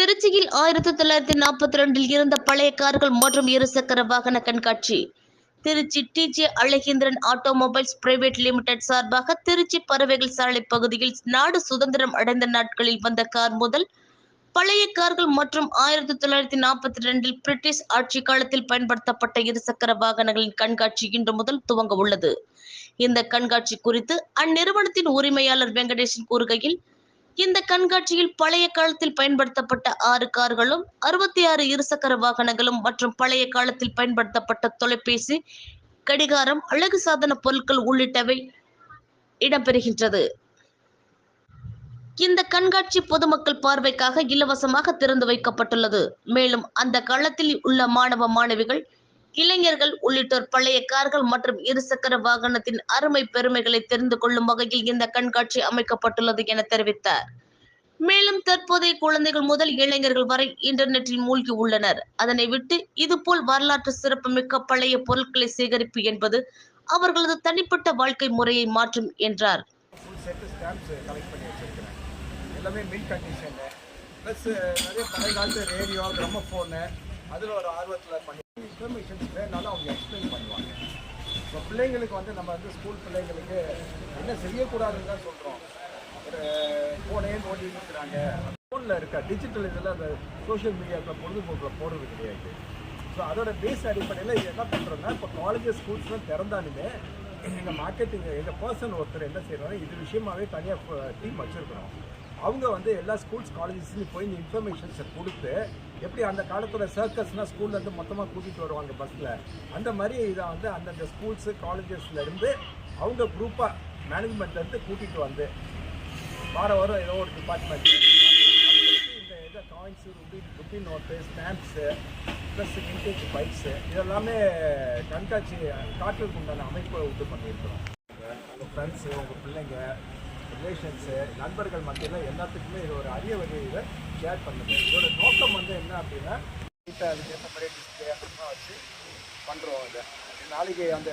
திருச்சியில் 1942 இருந்த பழைய கார்கள் மற்றும் இருசக்கர வாகன கண்காட்சி. Trichy DJ Alagendran automobiles private limited சார்பாக திருச்சி பறவைகள் சாலை பகுதியில் நாடு சுதந்திரம் அடைந்த நாட்களில் வந்த கார் முதல் பழைய கார்கள் மற்றும் 1942 பிரிட்டிஷ் ஆட்சி காலத்தில் பயன்படுத்தப்பட்ட இருசக்கர வாகனங்களின் கண்காட்சி இன்று முதல் துவங்க உள்ளது. இந்த கண்காட்சி குறித்து அந்நிறுவனத்தின் உரிமையாளர் வெங்கடேசன் கூறுகையில், இந்த கண்காட்சியில் பழைய காலத்தில் பயன்படுத்தப்பட்ட 6 கார்களும் 66 இருசக்கர வாகனங்களும் மற்றும் பழைய காலத்தில் பயன்படுத்தப்பட்ட தொலைபேசி, கடிகாரம், அழகு சாதன பொருட்கள் உள்ளிட்டவை இடம்பெறுகின்றது. இந்த கண்காட்சி பொதுமக்கள் பார்வைக்காக இலவசமாக திறந்து வைக்கப்பட்டுள்ளது. மேலும் அந்த காலத்தில் உள்ள மாணவ மாணவிகள், இளைஞர்கள் உள்ளிட்டோர் பழைய கார்கள் மற்றும் இருசக்கர வாகனத்தின் அருமை பெருமைகளை தெரிந்து கொள்ளும் வகையில் இந்த கண்காட்சி அமைக்கப்பட்டுள்ளது என தெரிவித்தார். மேலும் தற்போதைய குழந்தைகள் முதல் இளைஞர்கள் வரை இன்டர்நெட்டில் மூழ்கி உள்ளனர். அதனை விட்டு இதுபோல் வரலாற்று சிறப்புமிக்க பழைய பொருட்களை சேகரிப்பு என்பது அவர்களது தனிப்பட்ட வாழ்க்கை முறையை மாற்றும் என்றார். எல்லாமே மின் கண்டிஷன் ப்ளஸ் நிறைய பழைய காலத்து ரேடியோ, கிராமோஃபோனு அதில் ஒரு ஆர்வத்தில் பண்ணி இன்ஃபர்மேஷன்ஸ் வேணாலும் அவங்க எக்ஸ்பிளைன் பண்ணுவாங்க. இப்போ பிள்ளைங்களுக்கு வந்து நம்ம வந்து ஸ்கூல் பிள்ளைங்களுக்கு என்ன செய்யக்கூடாதுன்னு தான் சொல்கிறோம். ஒரு ஃபோனே நோண்டி இருக்கிறாங்க. ஃபோனில் இருக்க டிஜிட்டல் இதில் அந்த சோஷியல் மீடியாவில் பொழுதுபோக்கில் போடுறது கிடையாது. ஸோ அதோட பேஸ் அடிப்படையில் இது என்ன பண்ணுறோன்னா, இப்போ காலேஜஸ் ஸ்கூல்ஸ்லாம் திறந்தாலுமே எங்கள் மார்க்கெட்டிங் எங்கள் பர்சன் ஒருத்தர் என்ன செய்கிறோன்னா, இது விஷயமாகவே தனியாக டீம் வச்சுருக்கிறோம். அவங்க வந்து எல்லா ஸ்கூல்ஸ் காலேஜஸ்லையும் போய் இந்த இன்ஃபர்மேஷன்ஸை கொடுத்து, எப்படி அந்த காலத்தோட சர்க்கஸ்னால் ஸ்கூல்லேருந்து மொத்தமாக கூட்டிகிட்டு வருவாங்க பஸ்ஸில், அந்த மாதிரி இதை வந்து அந்தந்த ஸ்கூல்ஸு காலேஜஸ்லேருந்து அவங்க குரூப்பாக மேனேஜ்மெண்ட்லேருந்து கூட்டிகிட்டு வந்து வாரம் ஏதோ ஒரு டிபார்ட்மெண்ட்டு இந்த இதை coins, rupee note, stamps plus vintage bikes இதெல்லாமே கண்காட்சி காட்டுறதுக்கு உண்டான அமைப்பை உண்டு பண்ணியிருக்கிறோம். உங்கள் ஃப்ரெண்ட்ஸு, உங்கள் பிள்ளைங்க, ரிலேஷன்ஸு, நண்பர்கள் மத்தியில் எல்லாத்துக்குமே இது ஒரு அரிய வகையில் ஷேர் பண்ணுது. இதோட நோக்கம் வந்து என்ன அப்படின்னா, அதுக்கேற்ற மாதிரி டிஸ்பிளே அந்த வச்சு பண்ணுறோம். இதை நாளைக்கு அந்த